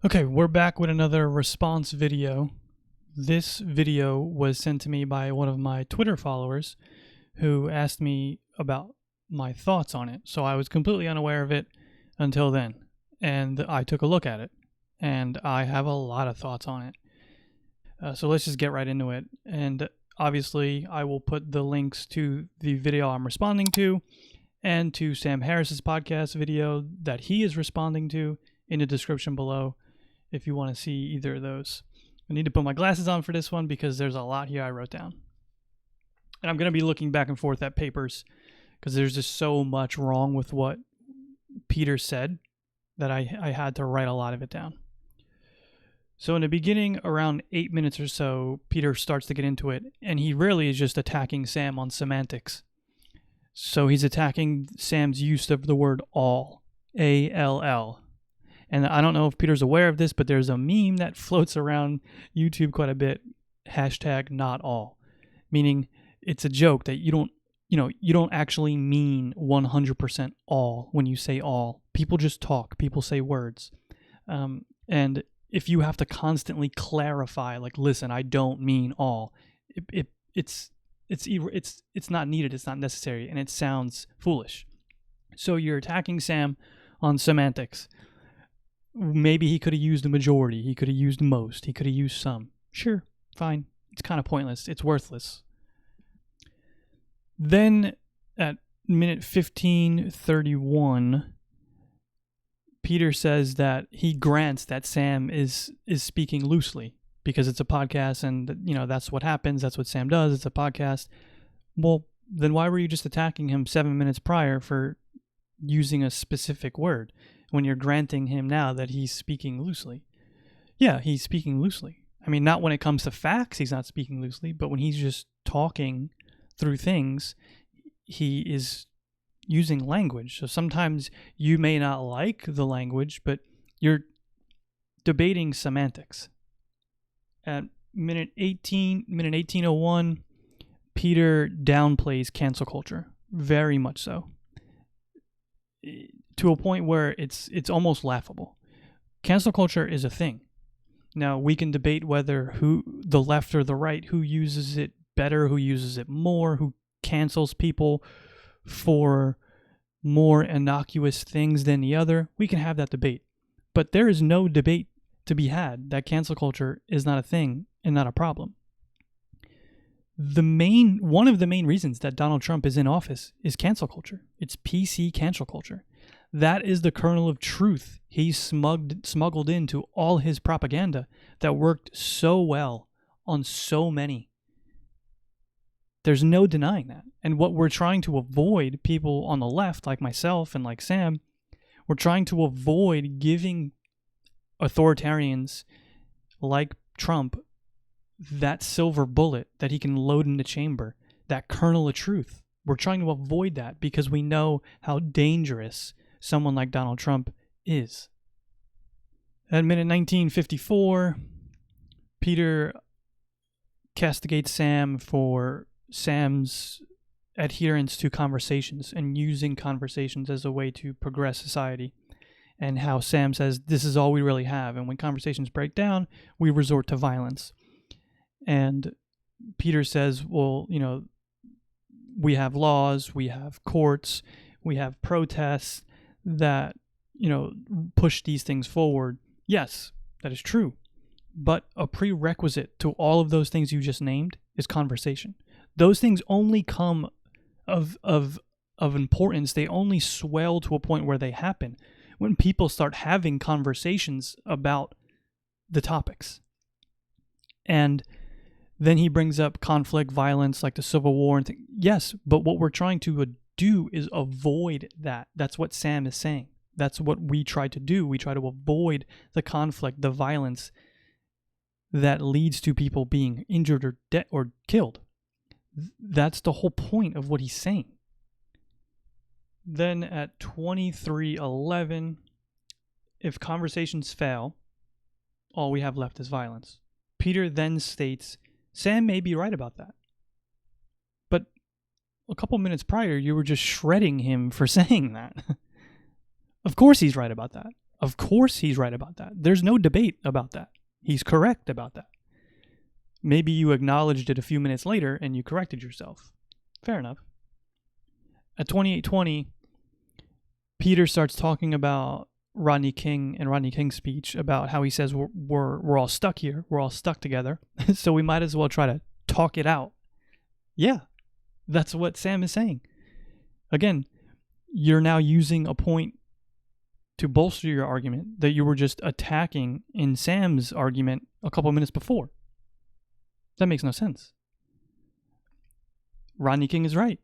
Okay, we're back with another response video. This video was sent to me by one of my Twitter followers who asked me about my thoughts on it. So I was completely unaware of it until then. And I took a look at it. And I have a lot of thoughts on it. So let's just get right into it. And obviously, I will put the links to the video I'm responding to and to Sam Harris's podcast video that he is responding to in the description below if you want to see either of those. I need to put my glasses on for this one because there's a lot here I wrote down. And I'm going to be looking back and forth at papers because there's just so much wrong with what Peter said that I had to write a lot of it down. So in the beginning, around 8 minutes or so, Peter starts to get into it, and he really is just attacking Sam on semantics. So he's attacking Sam's use of the word all, A-L-L. And I don't know if Peter's aware of this, but there's a meme that floats around YouTube quite a bit, hashtag not all, meaning it's a joke that you don't actually mean 100% all when you say all. People just talk. People say words. And if you have to constantly clarify, like, listen, I don't mean all, it's not needed. It's not necessary, and it sounds foolish. So you're attacking Sam on semantics. Maybe he could have used the majority. He could have used most. He could have used some. Sure, fine. It's kind of pointless. It's worthless. Then at minute 15:31, Peter says that he grants that Sam is speaking loosely because it's a podcast and, that's what happens. That's what Sam does. It's a podcast. Well, then why were you just attacking him 7 minutes prior for using a specific word when you're granting him now that he's speaking loosely? Yeah, he's speaking loosely. I mean, not when it comes to facts, he's not speaking loosely, but when he's just talking through things, he is using language. So sometimes you may not like the language, but you're debating semantics. At minute 18:01, Peter downplays cancel culture, very much so, to a point where it's almost laughable. Cancel culture is a thing. Now, we can debate whether the left or the right, who uses it better, who uses it more, who cancels people for more innocuous things than the other. We can have that debate. But there is no debate to be had that cancel culture is not a thing and not a problem. One of the main reasons that Donald Trump is in office is cancel culture. It's PC cancel culture. That is the kernel of truth he smuggled into all his propaganda that worked so well on so many. There's no denying that. And what we're trying to avoid, people on the left, like myself and like Sam, we're trying to avoid giving authoritarians like Trump that silver bullet that he can load in the chamber, that kernel of truth. We're trying to avoid that because we know how dangerous someone like Donald Trump is. At minute 19:54, Peter castigates Sam for Sam's adherence to conversations and using conversations as a way to progress society, and how Sam says this is all we really have, and when conversations break down, we resort to violence. And Peter says, well, we have laws, we have courts, we have protests that, push these things forward. Yes, that is true. But a prerequisite to all of those things you just named is conversation. Those things only come of importance. They only swell to a point where they happen when people start having conversations about the topics. And then he brings up conflict, violence, like the Civil War and things. Yes, but what we're trying to do is avoid that. That's what Sam is saying. That's what we try to do. We try to avoid the conflict, the violence that leads to people being injured or killed. That's the whole point of what he's saying. Then at 23:11, if conversations fail, all we have left is violence. Peter then states, Sam may be right about that. But a couple minutes prior, you were just shredding him for saying that. Of course he's right about that. Of course he's right about that. There's no debate about that. He's correct about that. Maybe you acknowledged it a few minutes later and you corrected yourself. Fair enough. At 28:20, Peter starts talking about Rodney King and Rodney King's speech about how he says we're all stuck here. We're all stuck together. So we might as well try to talk it out. Yeah, that's what Sam is saying. Again, you're now using a point to bolster your argument that you were just attacking in Sam's argument a couple minutes before. That makes no sense. Rodney King is right.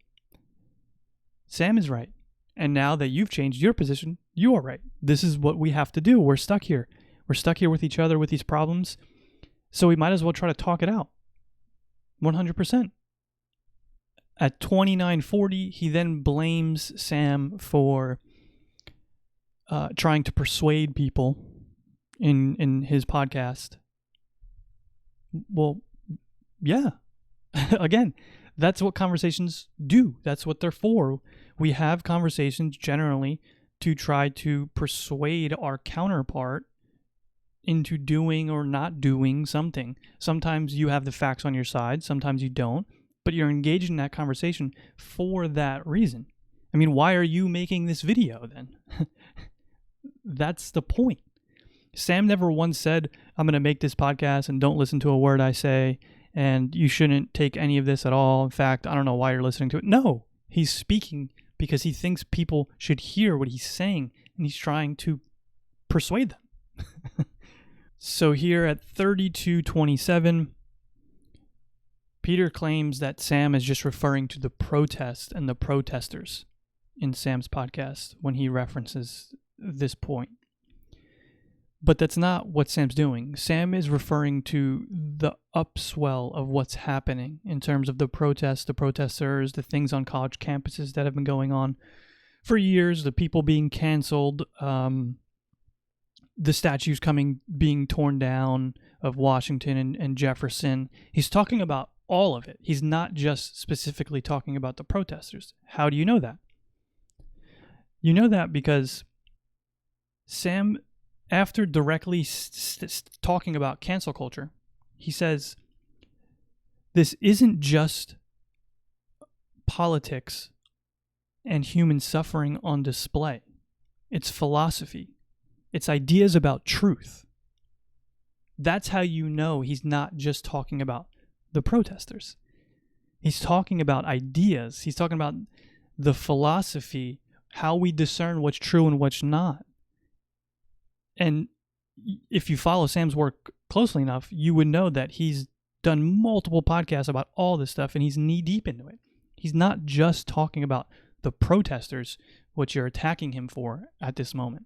Sam is right. And now that you've changed your position, you are right. This is what we have to do. We're stuck here. We're stuck here with each other with these problems. So we might as well try to talk it out. 100%. At 29:40, he then blames Sam for trying to persuade people in his podcast. Well, yeah. Again, that's what conversations do. That's what they're for. We have conversations generally to try to persuade our counterpart into doing or not doing something. Sometimes you have the facts on your side, sometimes you don't, but you're engaged in that conversation for that reason. I mean, why are you making this video then? That's the point. Sam never once said, I'm going to make this podcast and don't listen to a word I say, and you shouldn't take any of this at all. In fact, I don't know why you're listening to it. No, he's speaking because he thinks people should hear what he's saying, and he's trying to persuade them. So here at 32:27, Peter claims that Sam is just referring to the protest and the protesters in Sam's podcast when he references this point. But that's not what Sam's doing. Sam is referring to the upswell of what's happening in terms of the protests, the protesters, the things on college campuses that have been going on for years, the people being canceled, the statues being torn down of Washington and Jefferson. He's talking about all of it. He's not just specifically talking about the protesters. How do you know that? You know that because Sam, after directly talking about cancel culture, he says, this isn't just politics and human suffering on display. It's philosophy. It's ideas about truth. That's how you know he's not just talking about the protesters. He's talking about ideas. He's talking about the philosophy, how we discern what's true and what's not. And if you follow Sam's work closely enough, you would know that he's done multiple podcasts about all this stuff and he's knee deep into it. He's not just talking about the protesters, what you're attacking him for at this moment.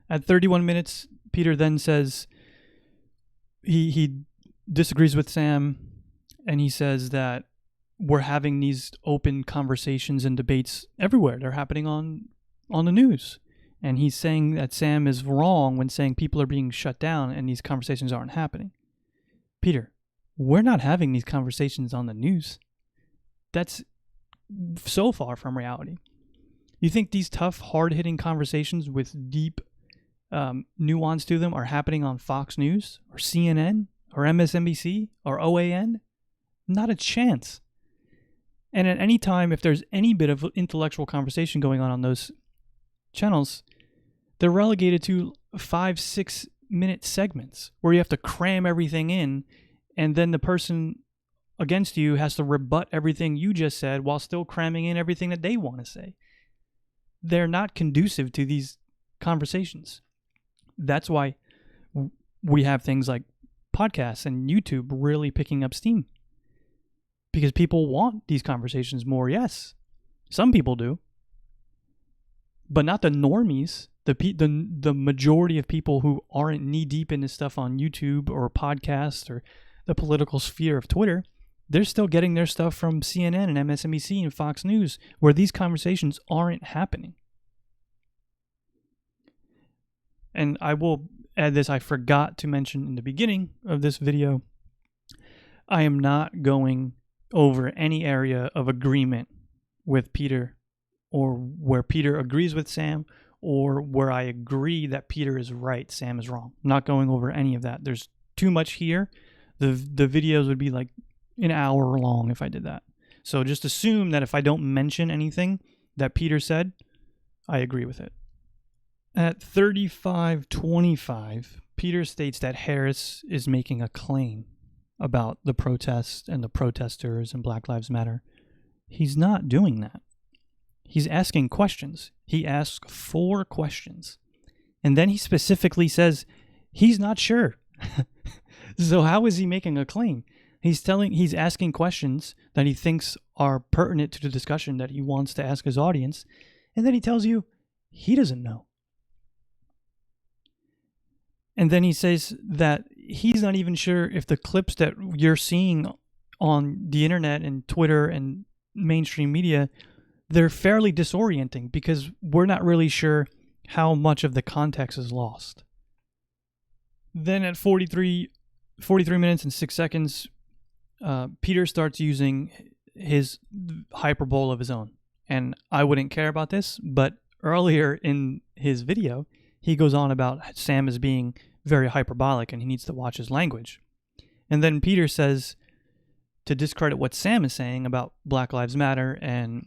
At 31 minutes, Peter then says he disagrees with Sam, and he says that we're having these open conversations and debates everywhere. They're happening on the news. And he's saying that Sam is wrong when saying people are being shut down and these conversations aren't happening. Peter, we're not having these conversations on the news. That's so far from reality. You think these tough, hard-hitting conversations with deep nuance to them are happening on Fox News or CNN or MSNBC or OAN? Not a chance. And at any time, if there's any bit of intellectual conversation going on those channels, they're relegated to 5-6 minute segments where you have to cram everything in, and then the person against you has to rebut everything you just said while still cramming in everything that they want to say. They're not conducive to these conversations. That's why we have things like podcasts and YouTube really picking up steam. Because people want these conversations more, yes. Some people do. But not the normies, the majority of people who aren't knee-deep in this stuff on YouTube or podcasts or the political sphere of Twitter. They're still getting their stuff from CNN and MSNBC and Fox News, where these conversations aren't happening. And I will add this, I forgot to mention in the beginning of this video, I am not going over any area of agreement with Peter or where Peter agrees with Sam, or where I agree that Peter is right, Sam is wrong. I'm not going over any of that. There's too much here. The videos would be like an hour long if I did that. So just assume that if I don't mention anything that Peter said, I agree with it. At 35:25, Peter states that Harris is making a claim about the protests and the protesters and Black Lives Matter. He's not doing that. He's asking questions. He asks 4 questions. And then he specifically says he's not sure. So how is he making a claim? He's asking questions that he thinks are pertinent to the discussion that he wants to ask his audience. And then he tells you he doesn't know. And then he says that he's not even sure if the clips that you're seeing on the internet and Twitter and mainstream media, they're fairly disorienting because we're not really sure how much of the context is lost. Then at 43 minutes and 6 seconds, Peter starts using his hyperbole of his own. And I wouldn't care about this, but earlier in his video, he goes on about Sam as being very hyperbolic and he needs to watch his language. And then Peter says, to discredit what Sam is saying about Black Lives Matter and,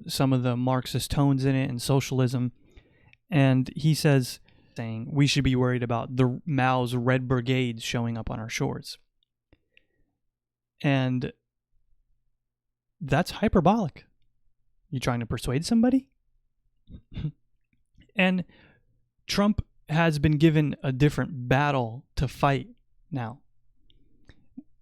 some of the Marxist tones in it and socialism. And he says, saying we should be worried about the Mao's Red Brigades showing up on our shores. And that's hyperbolic. You trying to persuade somebody? And Trump has been given a different battle to fight now.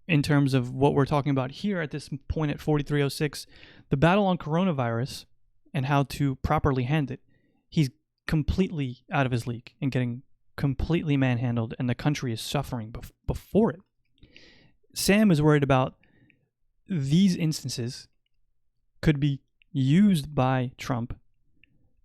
In terms of what we're talking about here at this point at 43:06, the battle on coronavirus and how to properly hand it, he's completely out of his league and getting completely manhandled, and the country is suffering before it. Sam is worried about these instances could be used by Trump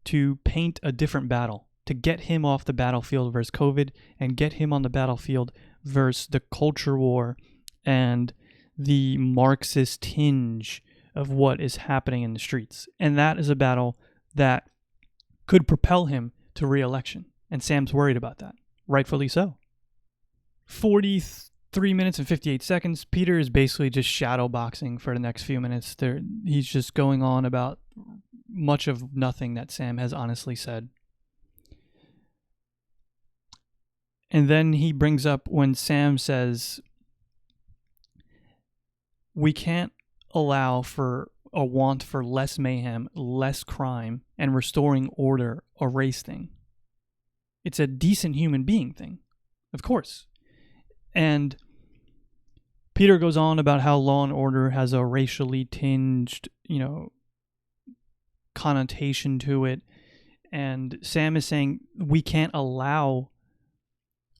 to paint a different battle, to get him off the battlefield versus COVID and get him on the battlefield versus the culture war and the Marxist tinge of what is happening in the streets. And that is a battle that could propel him to re-election. And Sam's worried about that. Rightfully so. 43 minutes and 58 seconds. Peter is basically just shadow boxing for the next few minutes. He's just going on about much of nothing that Sam has honestly said. And then he brings up when Sam says, we can't allow for a want for less mayhem, less crime, and restoring order, a race thing. It's a decent human being thing, of course. And Peter goes on about how law and order has a racially tinged, connotation to it. And Sam is saying we can't allow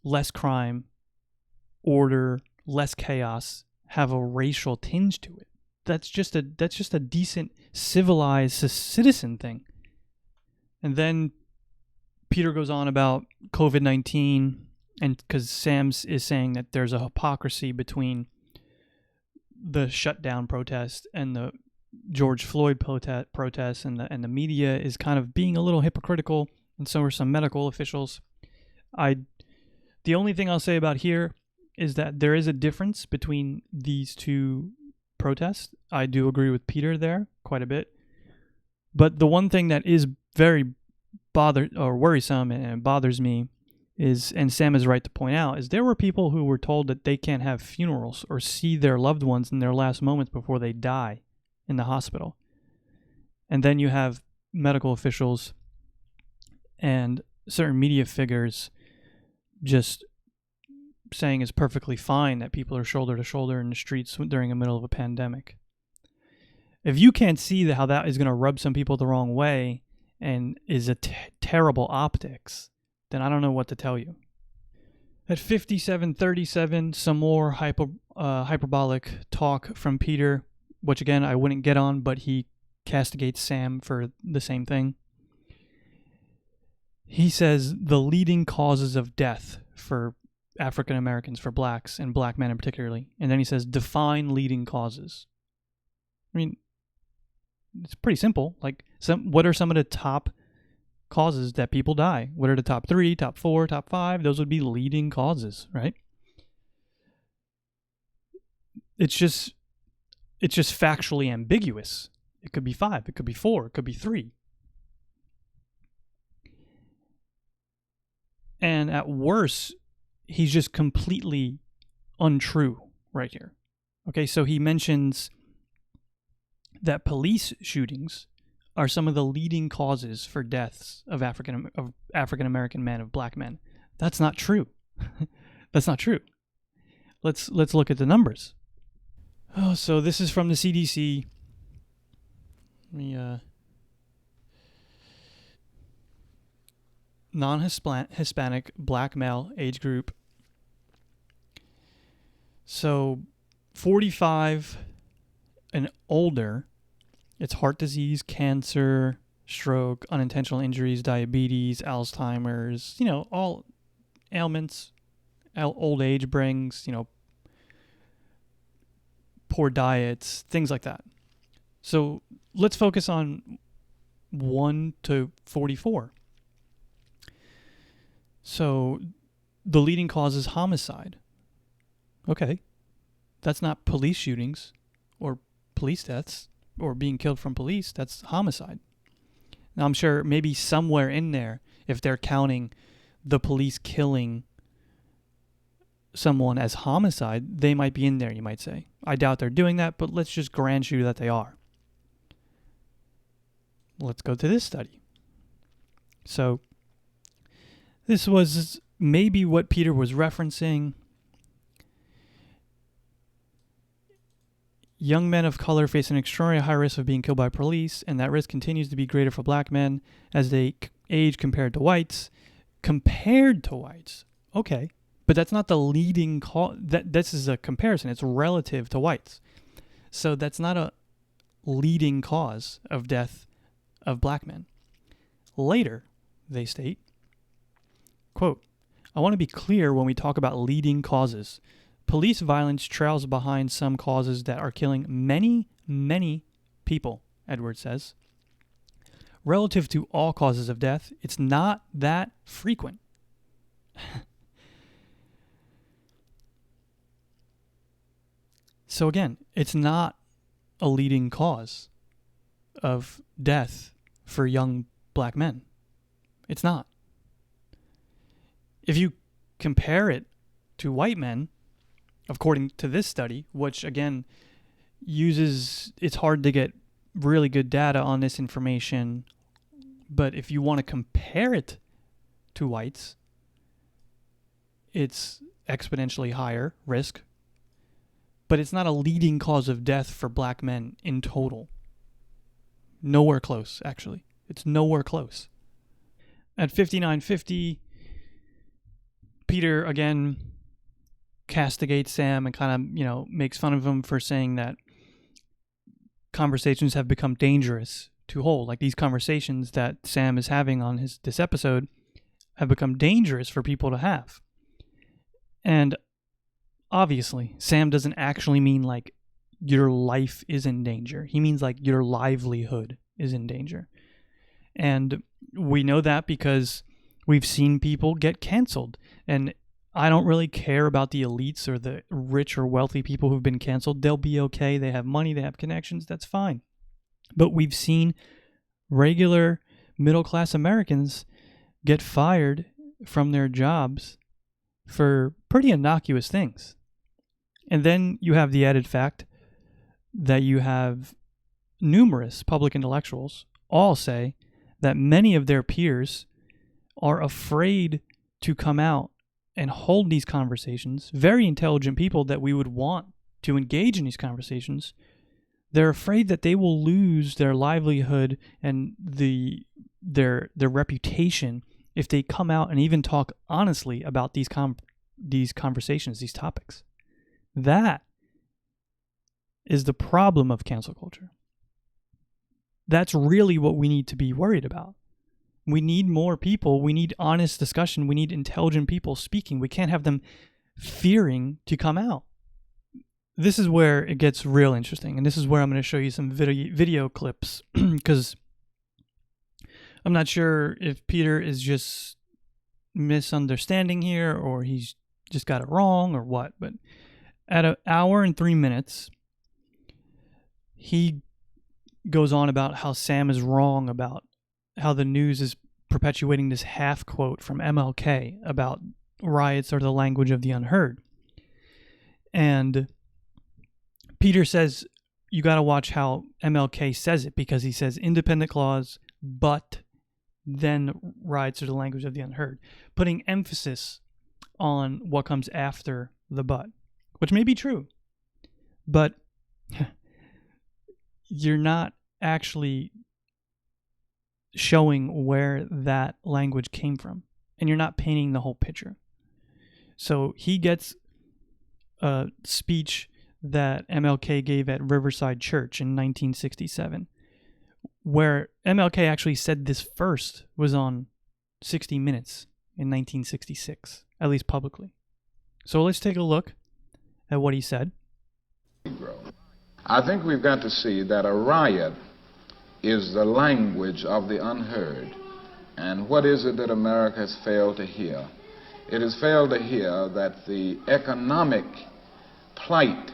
less crime, order, less chaos have a racial tinge to it. That's just a decent, civilized citizen thing. And then Peter goes on about COVID-19, and because Sam is saying that there's a hypocrisy between the Shutdown protest and the George Floyd protests, and the media is kind of being a little hypocritical, and so are some medical officials. The only thing I'll say about here is that there is a difference between these two protests. I do agree with Peter there quite a bit. But the one thing that is very worrisome and bothers me is, and Sam is right to point out, is there were people who were told that they can't have funerals or see their loved ones in their last moments before they die in the hospital. And then you have medical officials and certain media figures just saying it's perfectly fine that people are shoulder to shoulder in the streets during the middle of a pandemic. If you can't see how that is going to rub some people the wrong way and is a terrible optics, then I don't know what to tell you. At 57:37, some more hyperbolic talk from Peter, which again I wouldn't get on, but he castigates Sam for the same thing. He says the leading causes of death for African Americans, for blacks, and black men in particularly. And then he says, define leading causes. I mean, It's pretty simple. Like, what are some of the top causes that people die? What are the top 3, top 4, top 5? Those would be leading causes, right? It's just factually ambiguous. It could be 5, it could be 4, it could be 3. And at worst, he's just completely untrue right here. Okay, so he mentions that police shootings are some of the leading causes for deaths of African American men, of black men. That's not true. That's not true. Let's look at the numbers. Oh, so this is from the CDC. Non-Hispanic black male age group. So 45 and older, it's heart disease, cancer, stroke, unintentional injuries, diabetes, Alzheimer's, all ailments old age brings, poor diets, things like that. So let's focus on 1 to 44. So the leading cause is homicide. Okay. That's not police shootings or police deaths or being killed from police. That's homicide. Now, I'm sure maybe somewhere in there, if they're counting the police killing someone as homicide, they might be in there, you might say. I doubt they're doing that, but let's just grant you that they are. Let's go to this study. So this was maybe what Peter was referencing. Young men of color face an extraordinarily high risk of being killed by police, and that risk continues to be greater for black men as they age compared to whites. Compared to whites. Okay. But that's not the leading cause. This is a comparison. It's relative to whites. So that's not a leading cause of death of black men. Later, they state, quote, I want to be clear when we talk about leading causes. Police violence trails behind some causes that are killing many, many people, Edwards says. Relative to all causes of death, it's not that frequent. So again, it's not a leading cause of death for young black men. It's not. If you compare it to white men, according to this study, which again it's hard to get really good data on this information, but if you want to compare it to whites, it's exponentially higher risk, but it's not a leading cause of death for black men in total. Nowhere close, actually. It's nowhere close. At 59:50, Peter again castigates Sam and kind of, makes fun of him for saying that conversations have become dangerous to hold. Like, these conversations that Sam is having on this episode have become dangerous for people to have. And obviously, Sam doesn't actually mean like your life is in danger. He means like your livelihood is in danger. And we know that because we've seen people get canceled. And I don't really care about the elites or the rich or wealthy people who've been canceled. They'll be okay. They have money. They have connections. That's fine. But we've seen regular middle-class Americans get fired from their jobs for pretty innocuous things. And then you have the added fact that you have numerous public intellectuals all say that many of their peers are afraid to come out and hold these conversations. Very intelligent people that we would want to engage in these conversations. They're afraid that they will lose their livelihood and their reputation if they come out and even talk honestly about these conversations, these topics. That is the problem of cancel culture. That's really what we need to be worried about. We need more people. We need honest discussion. We need intelligent people speaking. We can't have them fearing to come out. this is where it gets real interesting, and this is where I'm going to show you some video clips, because I'm not sure if Peter is just misunderstanding here or he's just got it wrong or what, but at an hour and 3 minutes, he goes on about how Sam is wrong about how the news is perpetuating this half quote from MLK about riots are the language of the unheard. And Peter says you got to watch how MLK says it, because he says independent clause, but then riots are the language of the unheard, putting emphasis on what comes after the but, which may be true, but you're not actually showing where that language came from, and you're not painting the whole picture. So he gets a speech that MLK gave at Riverside Church in 1967, where MLK actually said this first was on 60 Minutes in 1966, at least publicly. So let's take a look at what he said. I think we've got to see that a riot is the language of the unheard. And what is it that America has failed to hear? It has failed to hear that the economic plight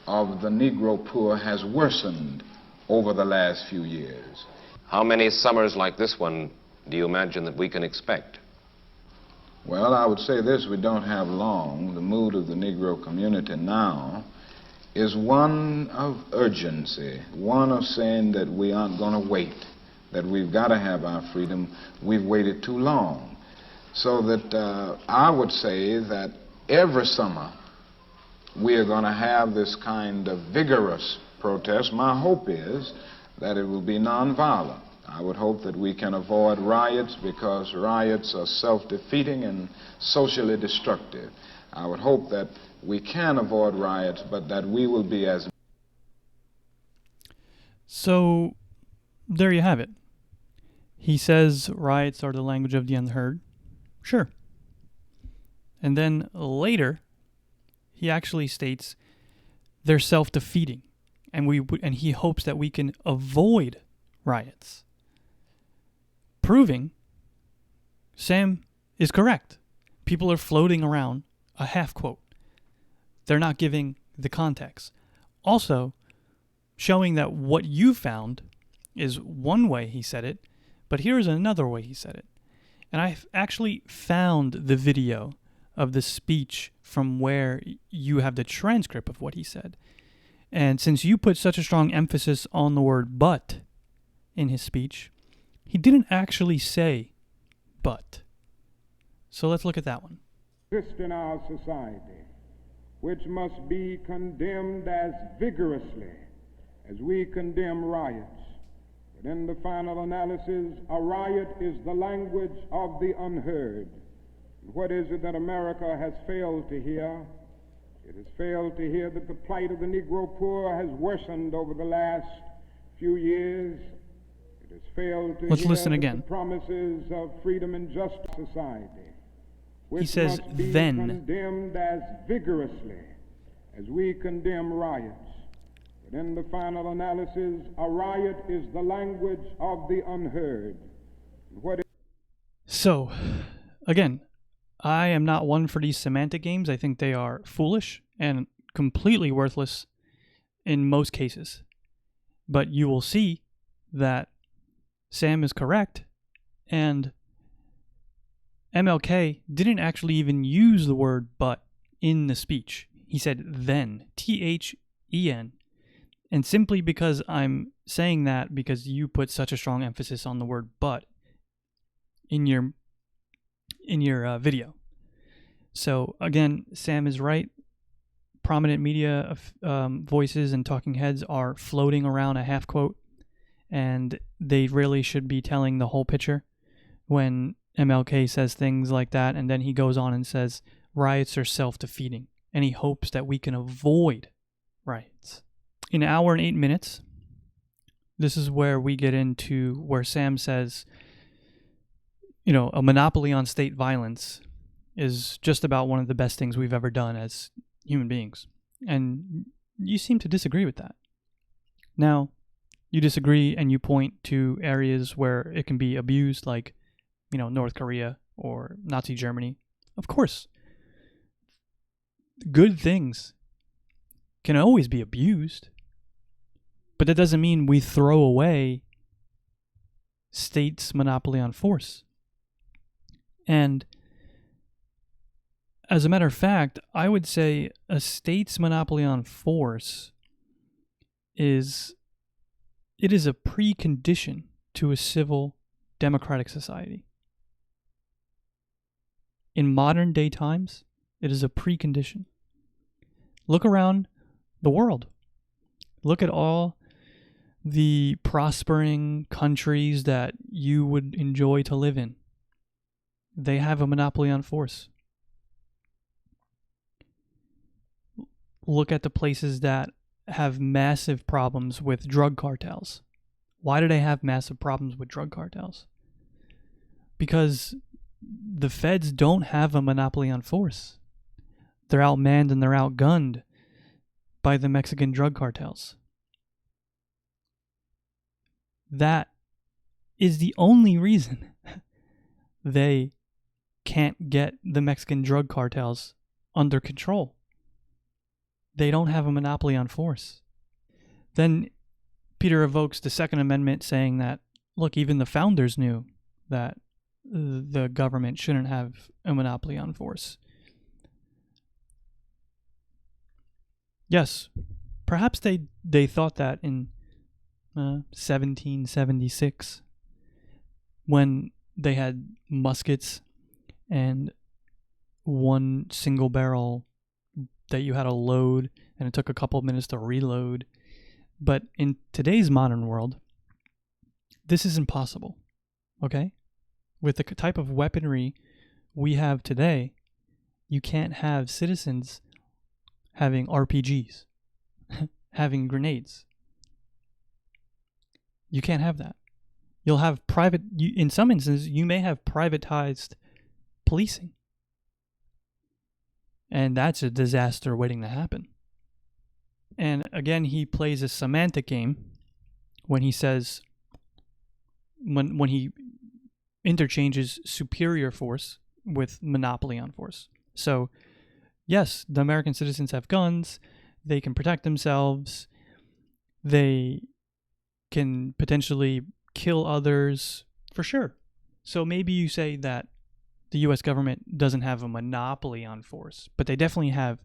of the Negro poor has worsened over the last few years. How many summers like this one do you imagine that we can expect? Well, I would say this: we don't have long. The mood of the Negro community now is one of urgency, one of saying that we aren't going to wait, that we've got to have our freedom. We've waited too long. So that I would say that every summer we are going to have this kind of vigorous protest. My hope is that it will be nonviolent. I would hope that we can avoid riots, because riots are self-defeating and socially destructive. I would hope that we can avoid riots, but that we will be as... So there you have it. He says riots are the language of the unheard. Sure. And then later, he actually states they're self-defeating, and he hopes that we can avoid riots, proving Sam is correct. People are floating around a half quote. They're not giving the context. Also, showing that what you found is one way he said it, but here's another way he said it. And I actually found the video of the speech from where you have the transcript of what he said. And since you put such a strong emphasis on the word but in his speech, he didn't actually say but. So let's look at that one. Exist in our society, which must be condemned as vigorously as we condemn riots. But in the final analysis, a riot is the language of the unheard. And what is it that America has failed to hear? It has failed to hear that the plight of the Negro poor has worsened over the last few years. It has failed to Let's hear listen that again. the promises of freedom and justice society, which He says must be then. condemned as vigorously as we condemn riots. But in the final analysis, a riot is the language of the unheard. So, again, I am not one for these semantic games. I think they are foolish and completely worthless in most cases. But you will see that Sam is correct, and MLK didn't actually even use the word but in the speech. He said then, T-H-E-N. And simply because I'm saying that because you put such a strong emphasis on the word but in your video. So again, Sam is right. Prominent media voices and talking heads are floating around a half quote, and they really should be telling the whole picture when MLK says things like that, and then he goes on and says riots are self-defeating, and he hopes that we can avoid riots. In an hour and 8 minutes, this is where we get into where Sam says, a monopoly on state violence is just about one of the best things we've ever done as human beings. And you seem to disagree with that. Now, you disagree and you point to areas where it can be abused, like, North Korea or Nazi Germany. Of course, good things can always be abused, but that doesn't mean we throw away states' monopoly on force. And as a matter of fact, I would say a state's monopoly on force is a precondition to a civil democratic society. In modern day times, it is a precondition. Look around the world. Look at all the prospering countries that you would enjoy to live in. They have a monopoly on force. Look at the places that have massive problems with drug cartels. Why do they have massive problems with drug cartels? Because the feds don't have a monopoly on force. They're outmanned and they're outgunned by the Mexican drug cartels. That is the only reason they can't get the Mexican drug cartels under control. They don't have a monopoly on force. Then Peter evokes the Second Amendment, saying that, look, even the founders knew that the government shouldn't have a monopoly on force. Yes, perhaps they thought that in 1776, when they had muskets and one single barrel that you had to load, and it took a couple of minutes to reload. But in today's modern world, this is impossible, okay? With the type of weaponry we have today, you can't have citizens having RPGs, having grenades. You can't have that. You'll have in some instances, you may have privatized policing. And that's a disaster waiting to happen. And again, he plays a semantic game when he says, when he interchanges superior force with monopoly on force. So, yes, the American citizens have guns. They can protect themselves. They can potentially kill others, for sure. So maybe you say that the U.S. government doesn't have a monopoly on force, but they definitely have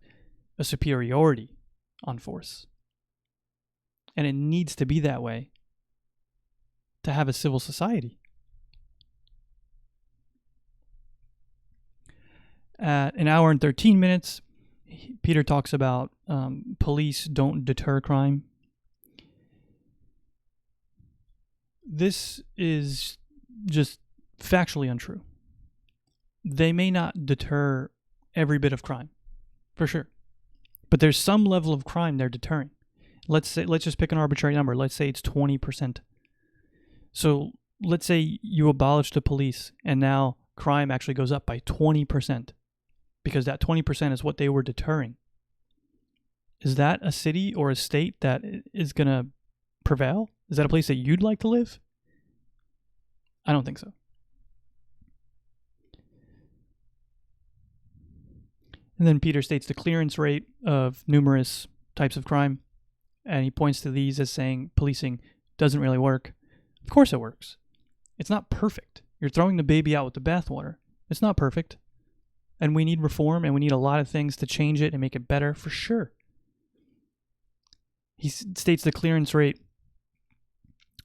a superiority on force. And it needs to be that way to have a civil society. At an hour and 13 minutes, Peter talks about police don't deter crime. This is just factually untrue. They may not deter every bit of crime, for sure. But there's some level of crime they're deterring. Let's just pick an arbitrary number. Let's say it's 20%. So let's say you abolish the police and now crime actually goes up by 20%, because that 20% is what they were deterring. Is that a city or a state that is going to prevail? Is that a place that you'd like to live? I don't think so. And then Peter states the clearance rate of numerous types of crime, and he points to these as saying policing doesn't really work. Of course it works. It's not perfect. You're throwing the baby out with the bathwater. It's not perfect. And we need reform, and we need a lot of things to change it and make it better, for sure. He states the clearance rate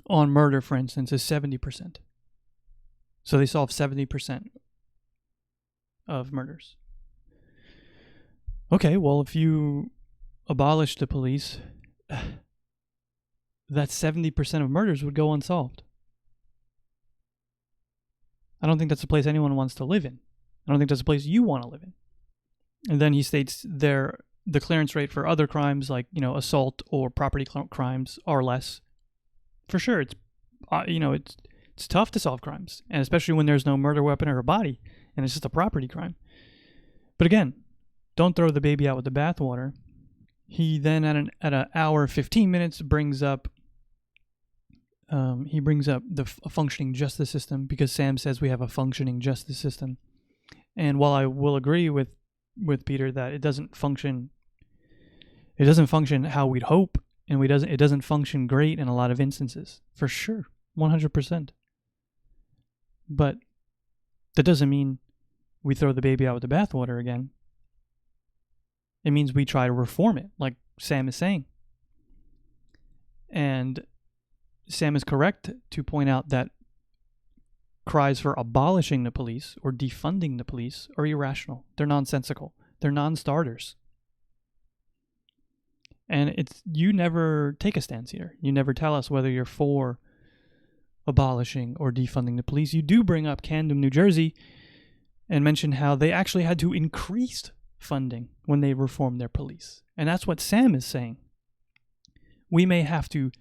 on murder, for instance, is 70%. So they solve 70% of murders. Okay, well, if you abolish the police, that 70% of murders would go unsolved. I don't think that's a place anyone wants to live in. I don't think that's a place you want to live in. And then he states the clearance rate for other crimes like, assault or property crimes are less. For sure, it's tough to solve crimes, and especially when there's no murder weapon or a body, and it's just a property crime. But again, don't throw the baby out with the bathwater. He then at an hour 15 minutes brings up a functioning justice system, because Sam says we have a functioning justice system. And while I will agree with Peter that it doesn't function how we'd hope, and it doesn't function great in a lot of instances, for sure, 100%. But that doesn't mean we throw the baby out with the bathwater again. It means we try to reform it, like Sam is saying. And Sam is correct to point out that cries for abolishing the police or defunding the police are irrational. They're nonsensical. They're non-starters. And you never take a stance here. You never tell us whether you're for abolishing or defunding the police. You do bring up Camden, New Jersey, and mention how they actually had to increase funding when they reformed their police. And that's what Sam is saying. We may have to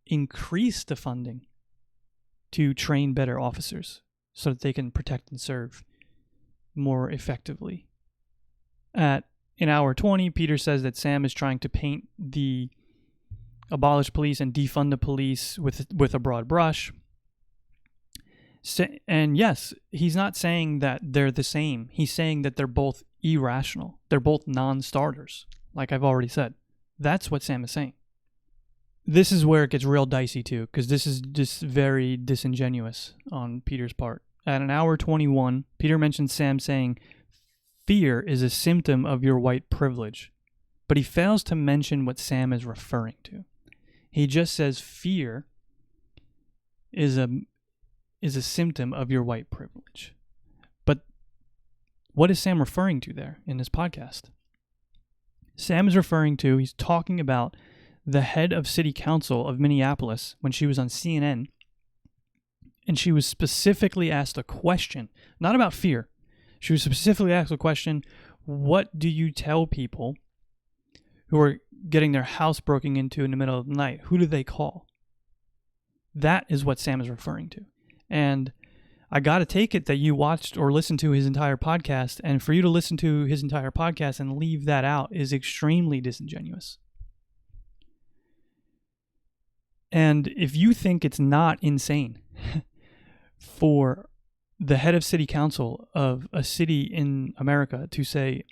increase the funding to train better officers so that they can protect and serve more effectively. At an hour 20, Peter says that Sam is trying to paint the abolish police and defund the police with a broad brush. And yes, he's not saying that they're the same. He's saying that they're both irrational. They're both non-starters, like I've already said. That's what Sam is saying. This is where it gets real dicey too, because this is just very disingenuous on Peter's part. At an hour 21, Peter mentions Sam saying, fear is a symptom of your white privilege, but he fails to mention what Sam is referring to. He just says fear is a symptom of your white privilege. But what is Sam referring to there in this podcast? Sam is referring to, he's talking about the head of city council of Minneapolis when she was on CNN, and she was specifically asked a question, not about fear. She was specifically asked a question, what do you tell people who are getting their house broken into in the middle of the night? Who do they call? That is what Sam is referring to. And I got to take it that you watched or listened to his entire podcast, and for you to listen to his entire podcast and leave that out is extremely disingenuous. And if you think it's not insane for the head of city council of a city in America to say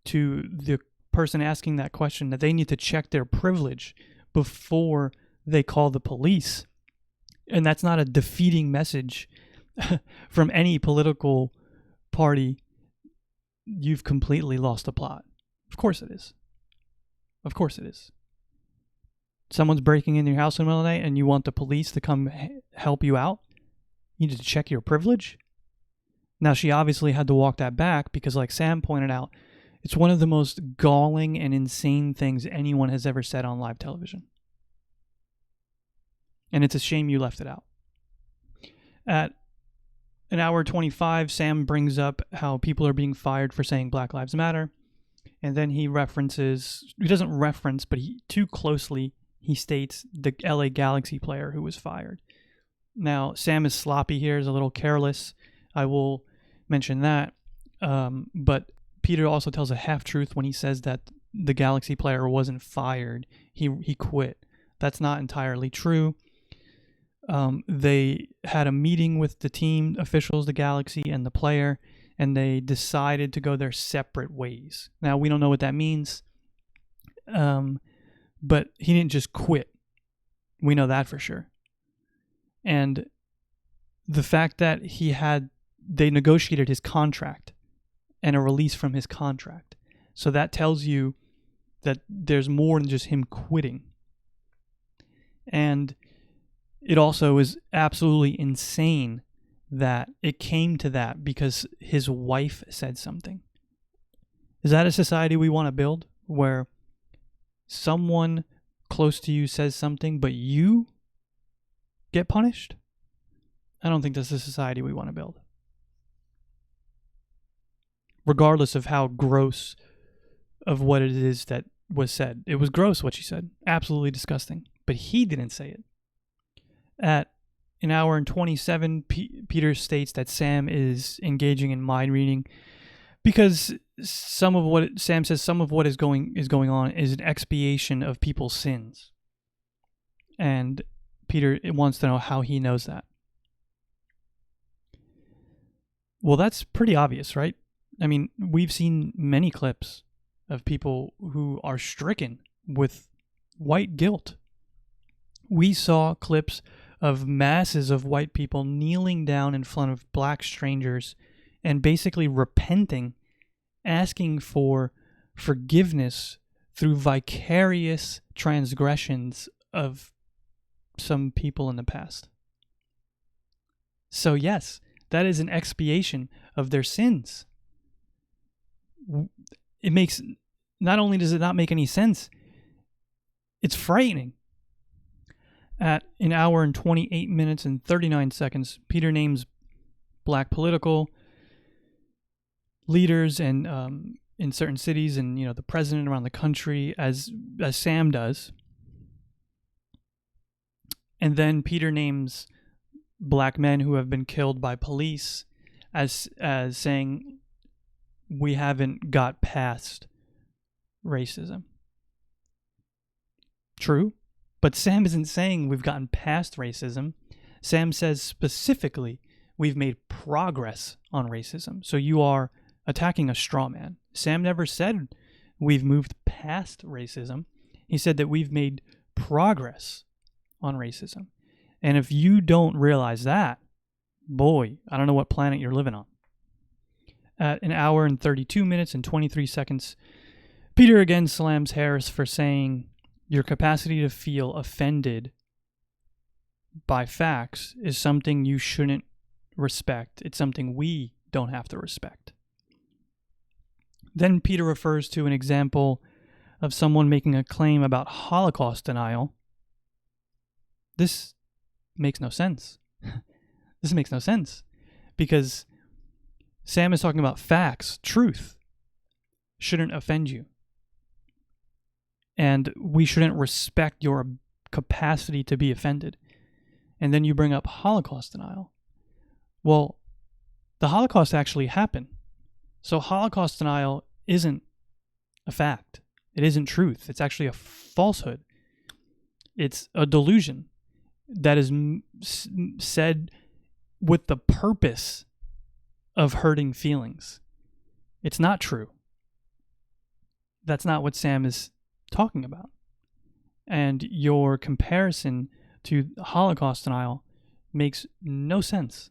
to the person asking that question that they need to check their privilege before they call the police, and that's not a defeating message from any political party, you've completely lost the plot. Of course it is. Of course it is. Someone's breaking into your house in the middle of the night and you want the police to come help you out? You need to check your privilege? Now, she obviously had to walk that back because, like Sam pointed out, it's one of the most galling and insane things anyone has ever said on live television. And it's a shame you left it out. At an hour 25, Sam brings up how people are being fired for saying Black Lives Matter. And then he doesn't reference, but too closely, he states the LA Galaxy player who was fired. Now, Sam is sloppy here, is a little careless. I will mention that. But Peter also tells a half-truth when he says that the Galaxy player wasn't fired. He quit. That's not entirely true. They had a meeting with the team officials, the Galaxy, and the player, and they decided to go their separate ways. Now, we don't know what that means, but he didn't just quit. We know that for sure. And the fact that they negotiated his contract and a release from his contract. So that tells you that there's more than just him quitting. And it also is absolutely insane that it came to that because his wife said something. Is that a society we want to build where someone close to you says something but you get punished? I don't think that's the society we want to build. Regardless of how gross of what it is that was said. It was gross what she said. Absolutely disgusting. But he didn't say it. At an hour and 27, Peter states that Sam is engaging in mind reading. Because some of what Sam says, some of what is going on is an expiation of people's sins. And Peter wants to know how he knows that. Well, that's pretty obvious, right? I mean, we've seen many clips of people who are stricken with white guilt. We saw clips of masses of white people kneeling down in front of black strangers and basically repenting, asking for forgiveness through vicarious transgressions of some people in the past. So yes, that is an expiation of their sins. It makes, not only does it not make any sense, it's frightening. At an hour and 28 minutes and 39 seconds, Peter names black political leaders and in certain cities, and the president around the country, as Sam does. And then Peter names black men who have been killed by police as saying we haven't got past racism. True, but Sam isn't saying we've gotten past racism. Sam says specifically we've made progress on racism. So you are attacking a straw man. Sam never said we've moved past racism. He said that we've made progress on racism. And if you don't realize that, boy, I don't know what planet you're living on. At an hour and 32 minutes and 23 seconds, Peter again slams Harris for saying your capacity to feel offended by facts is something you shouldn't respect. It's something we don't have to respect. Then Peter refers to an example of someone making a claim about Holocaust denial. This makes no sense. This makes no sense because Sam is talking about facts, truth shouldn't offend you. And we shouldn't respect your capacity to be offended. And then you bring up Holocaust denial. Well, the Holocaust actually happened. So Holocaust denial isn't a fact. It isn't truth. It's actually a falsehood. It's a delusion that is said with the purpose of hurting feelings. It's not true. That's not what Sam is talking about. And your comparison to Holocaust denial makes no sense.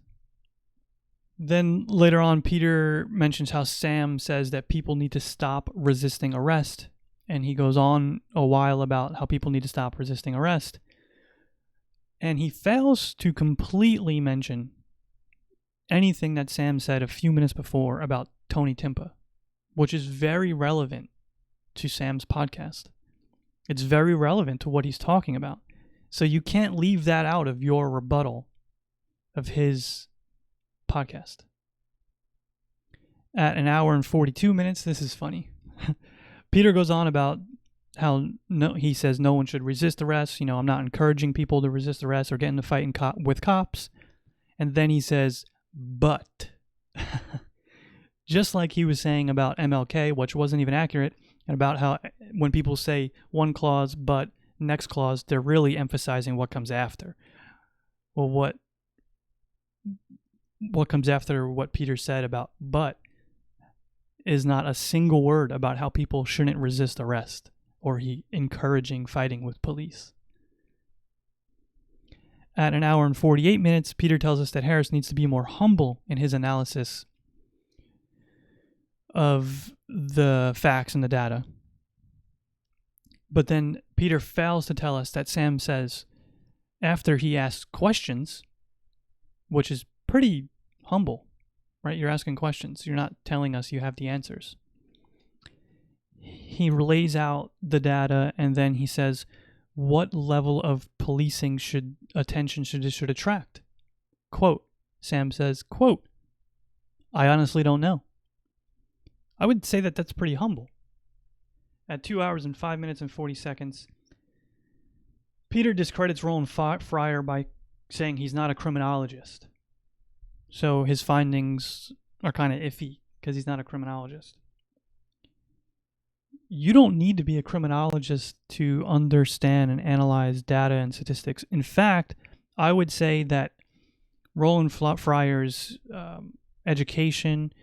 Then later on, Peter mentions how Sam says that people need to stop resisting arrest. And he goes on a while about how people need to stop resisting arrest. And he fails to completely mention anything that Sam said a few minutes before about Tony Timpa, which is very relevant to Sam's podcast. It's very relevant to what he's talking about. So you can't leave that out of your rebuttal of his podcast. At an hour and 42 minutes, this is funny. Peter goes on about how he says no one should resist arrest. I'm not encouraging people to resist arrest or get in a fight with cops. And then he says, but, just like he was saying about MLK, which wasn't even accurate, and about how when people say one clause, but next clause, they're really emphasizing what comes after. Well, what comes after what Peter said about but is not a single word about how people shouldn't resist arrest or he encouraging fighting with police. At an hour and 48 minutes, Peter tells us that Harris needs to be more humble in his analysis of the facts and the data. But then Peter fails to tell us that Sam says, after he asks questions, which is pretty humble, right? You're asking questions. You're not telling us you have the answers. He lays out the data and then he says, what level of policing attention should attract? Quote, Sam says, quote, I honestly don't know. I would say that that's pretty humble. At 2 hours and 5 minutes and 40 seconds, Peter discredits Roland Fryer by saying he's not a criminologist. So his findings are kind of iffy because he's not a criminologist. You don't need to be a criminologist to understand and analyze data and statistics. In fact, I would say that Roland Fryer's education,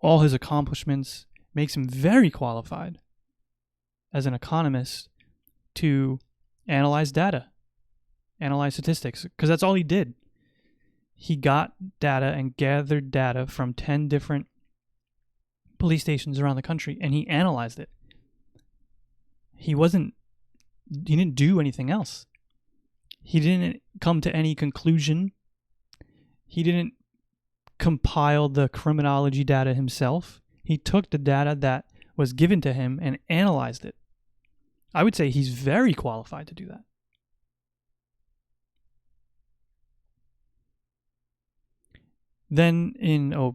all his accomplishments, makes him very qualified as an economist to analyze data, analyze statistics, because that's all he did. He got data and gathered data from 10 different police stations around the country, and he analyzed it. He didn't do anything else. He didn't come to any conclusion. He didn't compile the criminology data himself. He took the data that was given to him and analyzed it. I would say he's very qualified to do that. Then, in a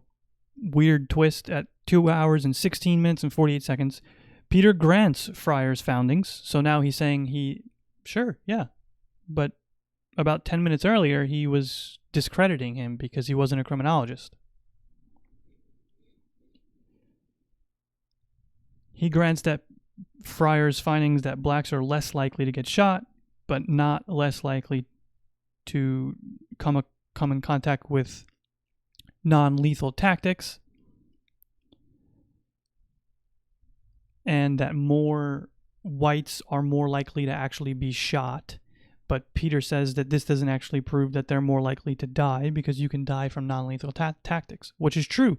weird twist, at 2 hours and 16 minutes and 48 seconds, Peter grants Fryer's foundings. So now he's saying sure, yeah. But about 10 minutes earlier, he was discrediting him because he wasn't a criminologist. He grants that Fryer's findings that blacks are less likely to get shot, but not less likely to come in contact with non-lethal tactics, and that more whites are more likely to actually be shot. But Peter says that this doesn't actually prove that they're more likely to die, because you can die from non-lethal tactics, which is true.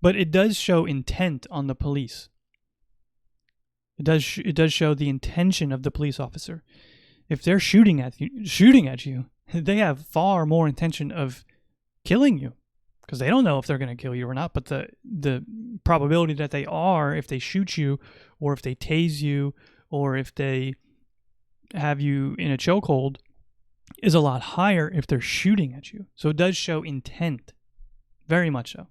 But it does show intent on the police. It does show the intention of the police officer. If they're shooting at you, they have far more intention of killing you, because they don't know if they're going to kill you or not. But the probability that they are, if they shoot you, or if they tase you, or if they have you in a chokehold, is a lot higher if they're shooting at you. So it does show intent, very much so.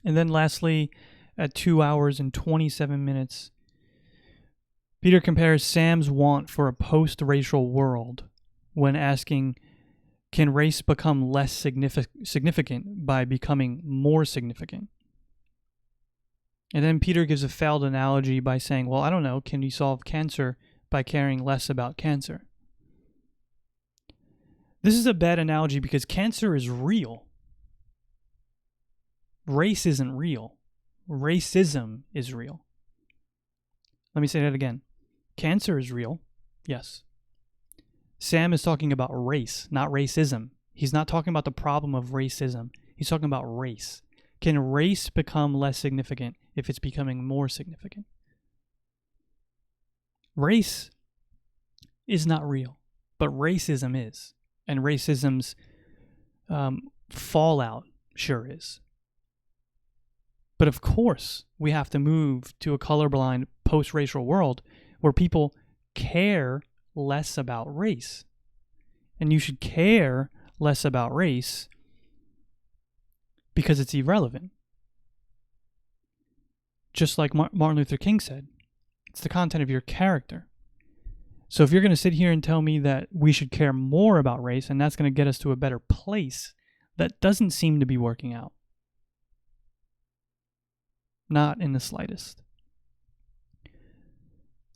And then lastly, at 2 hours and 27 minutes, Peter compares Sam's want for a post-racial world when asking, can race become less significant by becoming more significant? And then Peter gives a failed analogy by saying, well, I don't know, can you solve cancer by caring less about cancer? This is a bad analogy because cancer is real. Race isn't real. Racism is real. Let me say that again. Cancer is real, yes. Sam is talking about race, not racism. He's not talking about the problem of racism. He's talking about race. Can race become less significant if it's becoming more significant? Race is not real, but racism is. And racism's fallout sure is. But of course, we have to move to a colorblind post-racial world where people care less about race. And you should care less about race because it's irrelevant. Just like Martin Luther King said, it's the content of your character. So if you're going to sit here and tell me that we should care more about race and that's going to get us to a better place, that doesn't seem to be working out. Not in the slightest.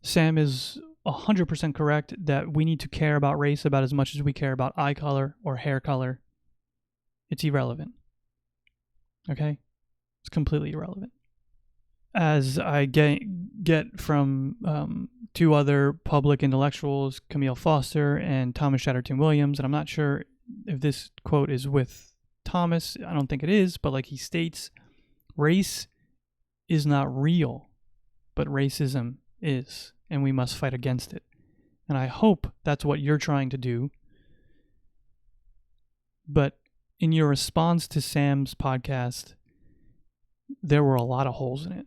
Sam is 100% correct that we need to care about race about as much as we care about eye color or hair color. It's irrelevant. Okay? It's completely irrelevant. As I get from two other public intellectuals, Camille Foster and Thomas Chatterton Williams, and I'm not sure if this quote is with Thomas. I don't think it is, but like he states, race is not real, but racism is, and we must fight against it. And I hope that's what you're trying to do. But in your response to Sam's podcast, there were a lot of holes in it.